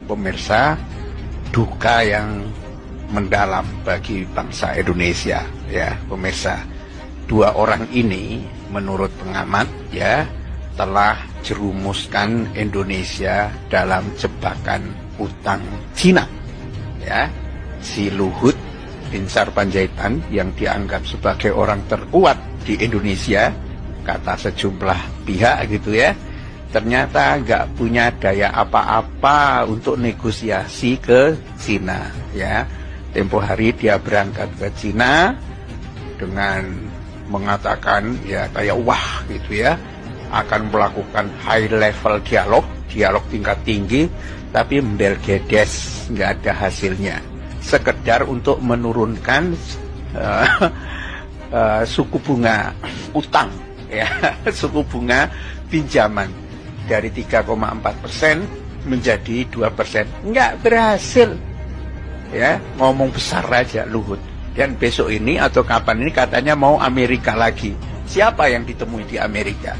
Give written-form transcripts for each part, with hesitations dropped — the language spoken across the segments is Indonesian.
Pemirsa, duka yang mendalam bagi bangsa Indonesia, ya pemirsa. Dua orang ini menurut pengamat ya telah jerumuskan Indonesia dalam jebakan utang Cina. Ya, si Luhut Binsar Panjaitan yang dianggap sebagai orang terkuat di Indonesia, kata sejumlah pihak gitu ya, ternyata nggak punya daya apa-apa untuk negosiasi ke Cina. Ya, tempo hari dia berangkat ke Cina dengan mengatakan ya kayak wah gitu ya, akan melakukan high level dialog tingkat tinggi, tapi mbelgedes, nggak ada hasilnya. Sekedar untuk menurunkan suku bunga utang, ya, suku bunga pinjaman dari 3,4% menjadi 2%. Nggak berhasil, ya, ngomong besar aja Luhut. Dan besok ini atau kapan ini katanya mau Amerika lagi. Siapa yang ditemui di Amerika?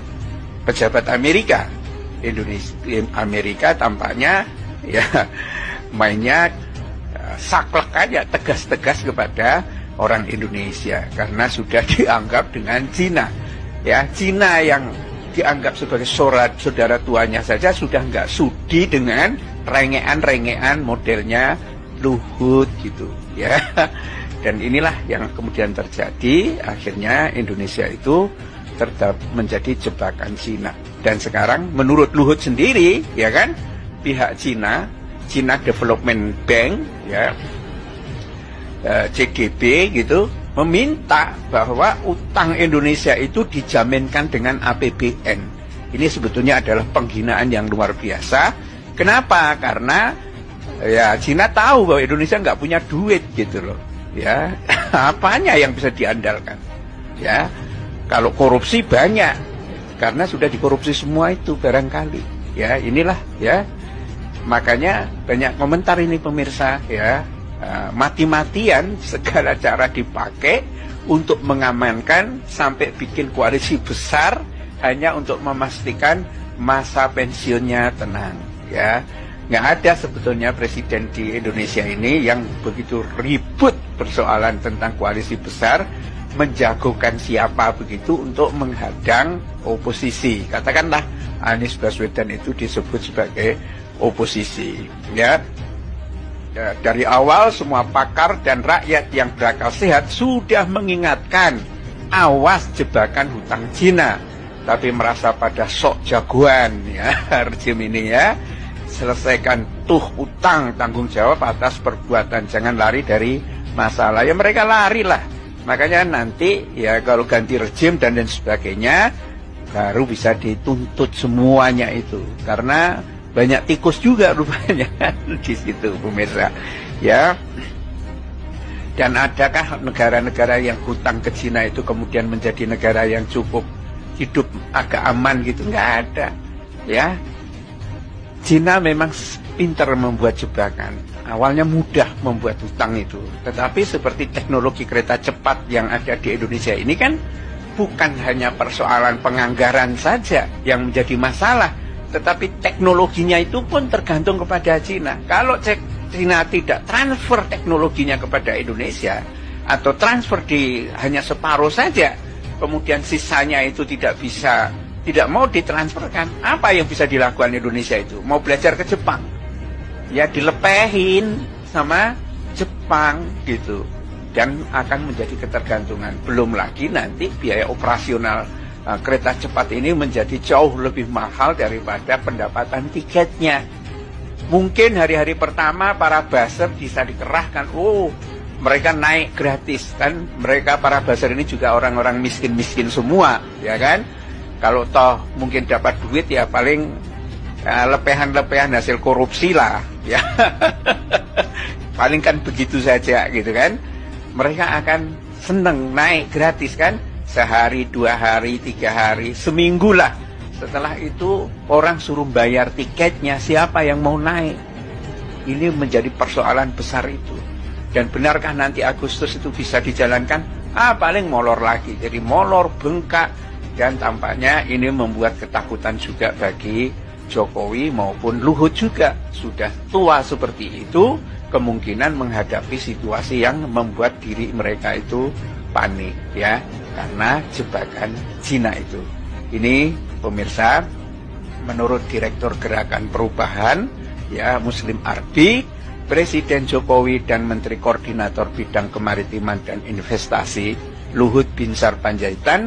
Pejabat Amerika. Amerika tampaknya ya mainnya saklek aja, tegas-tegas kepada orang Indonesia karena sudah dianggap dengan Cina. Ya, Cina yang dianggap sebagai saudara tuanya saja sudah nggak sudi dengan rengean-rengean modelnya Luhut gitu ya. Dan inilah yang kemudian terjadi, akhirnya Indonesia itu tetap menjadi jebakan Cina. Dan sekarang menurut Luhut sendiri ya kan, pihak Cina Development Bank ya, CDB gitu, meminta bahwa utang Indonesia itu dijaminkan dengan APBN. Ini sebetulnya adalah penghinaan yang luar biasa. Kenapa? Karena ya Cina tahu bahwa Indonesia nggak punya duit gitu loh. Ya, apanya yang bisa diandalkan? Ya, kalau korupsi banyak, karena sudah dikorupsi semua itu barangkali. Ya, inilah ya. Makanya banyak komentar ini pemirsa ya. Mati-matian segala cara dipakai untuk mengamankan sampai bikin koalisi besar hanya untuk memastikan masa pensiunnya tenang ya. Nggak ada sebetulnya presiden di Indonesia ini yang begitu ribut persoalan tentang koalisi besar, menjagokan siapa begitu untuk menghadang oposisi. Katakanlah Anies Baswedan itu disebut sebagai oposisi ya. Ya, dari awal semua pakar dan rakyat yang berakal sehat sudah mengingatkan, awas jebakan hutang Cina. Tapi merasa pada sok jagoan ya rejim ini ya. Selesaikan tuh utang, tanggung jawab atas perbuatan, jangan lari dari masalah. Ya mereka lari lah. Makanya nanti ya kalau ganti rejim dan lain sebagainya baru bisa dituntut semuanya itu. Karena banyak tikus juga rupanya di situ pemirsa ya. Dan adakah negara-negara yang hutang ke Cina itu kemudian menjadi negara yang cukup hidup agak aman gitu? Nggak ada ya. Cina memang pintar membuat jebakan. Awalnya mudah membuat hutang itu, tetapi seperti teknologi kereta cepat yang ada di Indonesia ini kan bukan hanya persoalan penganggaran saja yang menjadi masalah, tetapi teknologinya itu pun tergantung kepada Cina. Kalau Cina tidak transfer teknologinya kepada Indonesia atau transfer hanya separuh saja, kemudian sisanya itu tidak mau ditransferkan, apa yang bisa dilakukan Indonesia itu? Mau belajar ke Jepang, ya dilepehin sama Jepang gitu, dan akan menjadi ketergantungan. Belum lagi nanti biaya operasional kereta cepat ini menjadi jauh lebih mahal daripada pendapatan tiketnya. Mungkin hari-hari pertama para buzzer bisa dikerahkan, mereka naik gratis kan, mereka para buzzer ini juga orang-orang miskin-miskin semua, ya kan? Kalau toh mungkin dapat duit ya paling lepehan-lepehan hasil korupsi lah ya. Paling kan begitu saja gitu kan. Mereka akan seneng naik gratis kan, sehari, 2 hari, 3 hari, seminggu lah. Setelah itu orang suruh bayar tiketnya, siapa yang mau naik? Ini menjadi persoalan besar itu. Dan benarkah nanti Agustus itu bisa dijalankan? Paling molor lagi, jadi molor, bengkak. Dan tampaknya ini membuat ketakutan juga bagi Jokowi maupun Luhut juga sudah tua seperti itu, kemungkinan menghadapi situasi yang membuat diri mereka itu panik ya, karena jebakan Cina itu. Ini pemirsa, menurut Direktur Gerakan Perubahan ya Muslim Arbi, Presiden Jokowi dan Menteri Koordinator Bidang Kemaritiman dan Investasi Luhut Binsar Panjaitan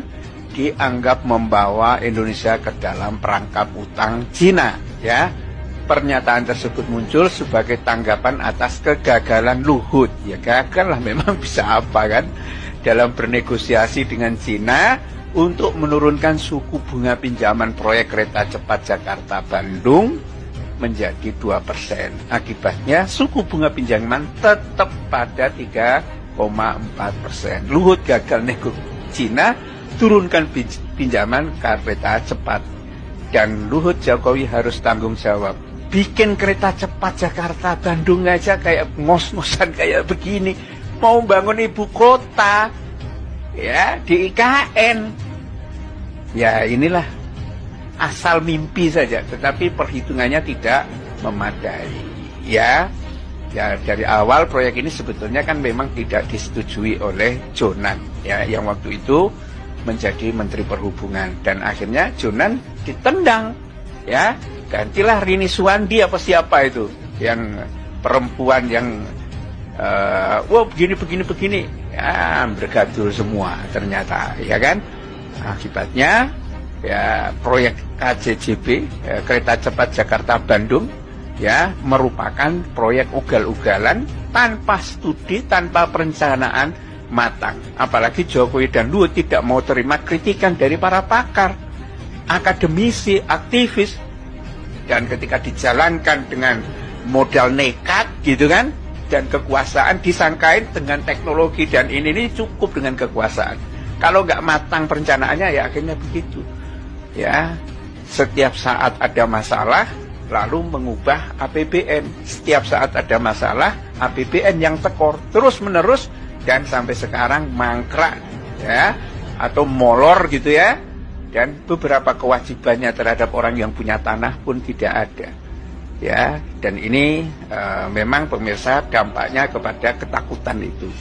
dianggap membawa Indonesia ke dalam perangkap utang Cina ya. Pernyataan tersebut muncul sebagai tanggapan atas kegagalan Luhut. Ya gagal lah, memang bisa apa kan, dalam bernegosiasi dengan Cina untuk menurunkan suku bunga pinjaman proyek kereta cepat Jakarta-Bandung menjadi 2%. Akibatnya suku bunga pinjaman tetap pada 3,4%. Luhut gagal nego Cina, turunkan pinjaman kereta cepat. Dan Luhut Jokowi harus tanggung jawab. Bikin kereta cepat Jakarta-Bandung aja kayak ngos-ngosan kayak begini. Mau bangun ibu kota ya di IKN. Ya inilah asal mimpi saja, tetapi perhitungannya tidak memadai ya. Ya dari awal proyek ini sebetulnya kan memang tidak disetujui oleh Jonan ya, yang waktu itu menjadi Menteri Perhubungan, dan akhirnya Jonan ditendang ya, gantilah Rini Suwandi apa siapa itu yang perempuan yang wah begini ya, bergaduh semua ternyata ya kan. Akibatnya ya proyek KJJB ya, kereta cepat Jakarta-Bandung ya merupakan proyek ugal-ugalan tanpa studi, tanpa perencanaan matang. Apalagi Jokowi dan Luhut tidak mau terima kritikan dari para pakar, akademisi, aktivis. Dan ketika dijalankan dengan modal nekat gitu kan, dan kekuasaan disangkain dengan teknologi dan ini cukup dengan kekuasaan. Kalau nggak matang perencanaannya ya akhirnya begitu. Ya, setiap saat ada masalah lalu mengubah APBN. Setiap saat ada masalah APBN yang tekor terus menerus, dan sampai sekarang mangkrak ya, atau molor gitu ya, dan beberapa kewajibannya terhadap orang yang punya tanah pun tidak ada ya. Dan ini memang pemirsa dampaknya kepada ketakutan itu.